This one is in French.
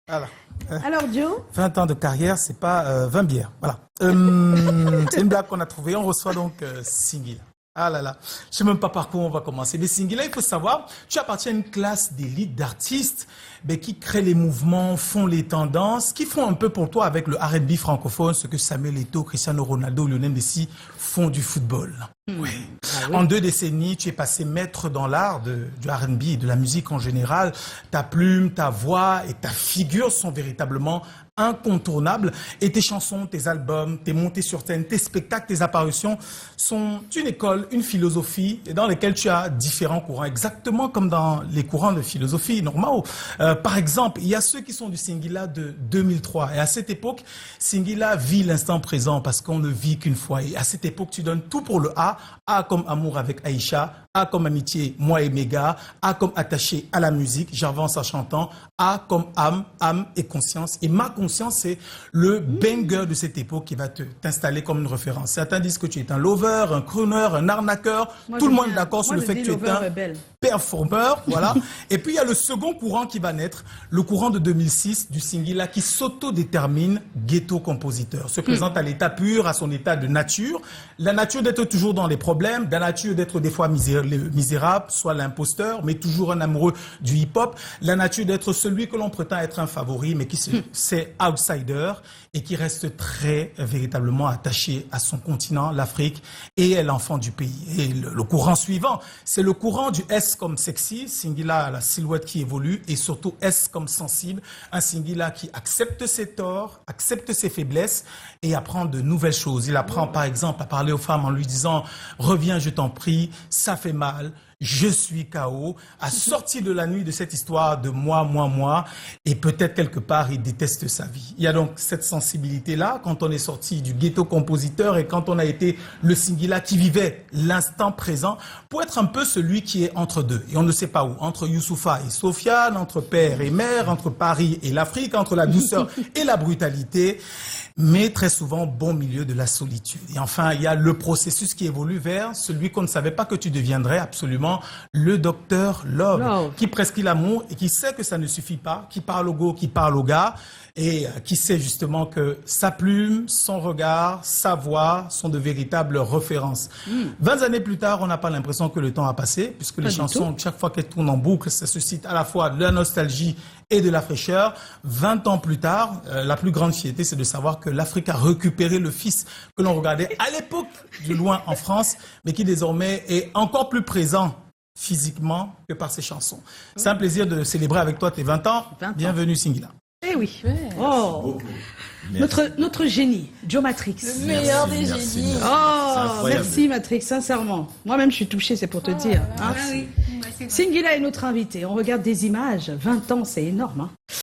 Voilà. Alors, Joe 20 ans de carrière, c'est pas 20 bières. Voilà. C'est une blague qu'on a trouvée. On reçoit donc Singila. Ah là là, je sais même pas par quoi on va commencer. Mais Singila, il faut savoir, tu appartiens à une classe d'élite d'artistes qui créent les mouvements, font les tendances, qui font un peu pour toi avec le R&B francophone, ce que Samuel Eto'o, Cristiano Ronaldo, Lionel Messi font du football. Oui. Ah oui. En 2 décennies, tu es passé maître dans l'art du R&B et de la musique en général. Ta plume, ta voix et ta figure sont véritablement incontournables. Et tes chansons, tes albums, tes montées sur scène, tes spectacles, tes apparitions sont une école, une philosophie dans lesquelles tu as différents courants, exactement comme dans les courants de philosophie normaux. Par exemple, il y a ceux qui sont du Singila de 2003. Et à cette époque, Singila vit l'instant présent parce qu'on ne vit qu'une fois. Et à cette époque, tu donnes tout pour le A. A comme amour avec Aïcha, A comme amitié, moi et Méga, A comme attaché à la musique, j'avance en chantant, A comme âme et conscience. Et ma conscience, c'est le banger de cette époque qui va t'installer comme une référence. Certains disent que tu es un lover, un crooner, un arnaqueur. Moi, tout le monde est d'accord sur le fait que tu es un performeur. Voilà. Et puis, il y a le second courant qui va naître, le courant de 2006 du Singila qui s'autodétermine ghetto compositeur. Se présente à l'état pur, à son état de nature. La nature d'être toujours dans les problèmes, la nature d'être des fois misérable, soit l'imposteur, mais toujours un amoureux du hip-hop. La nature d'être celui que l'on prétend être un favori, mais qui c'est outsider et qui reste très véritablement attaché à son continent, l'Afrique, et est l'enfant du pays. Et le courant suivant, c'est le courant du S comme sexy, Singila la silhouette qui évolue, et surtout S comme sensible, un Singila qui accepte ses torts, accepte ses faiblesses et apprend de nouvelles choses. Il apprend par exemple à parler aux femmes en lui disant « Reviens, je t'en prie, ça fait mal ». Je suis KO, a sorti de la nuit de cette histoire de moi, et peut-être quelque part, il déteste sa vie. Il y a donc cette sensibilité-là, quand on est sorti du ghetto compositeur et quand on a été le Singila qui vivait l'instant présent, pour être un peu celui qui est entre deux. Et on ne sait pas où, entre Youssoufa et Sofiane, entre père et mère, entre Paris et l'Afrique, entre la douceur et la brutalité, mais très souvent bon milieu de la solitude. Et enfin, il y a le processus qui évolue vers celui qu'on ne savait pas que tu deviendrais absolument, le docteur Love, qui prescrit l'amour et qui sait que ça ne suffit pas, qui parle au go, qui parle au gars, et qui sait justement que sa plume, son regard, sa voix sont de véritables références. 20 années plus tard, on n'a pas l'impression que le temps a passé, puisque les chansons, chaque fois qu'elles tournent en boucle, ça suscite à la fois de la nostalgie et de la fraîcheur. 20 ans plus tard, la plus grande fierté, c'est de savoir que l'Afrique a récupéré le fils que l'on regardait à l'époque de loin en France, mais qui désormais est encore plus présent physiquement que par ses chansons. C'est un plaisir de célébrer avec toi tes 20 ans. Bienvenue Singila. Eh oui. Oh. Notre génie, Joe Matrix. Le meilleur des génies. Oh, merci Matrix, sincèrement. Moi-même, je suis touchée, c'est pour te dire. Hein. Oui. Singila est notre invité. On regarde des images. 20 ans, c'est énorme. Hein.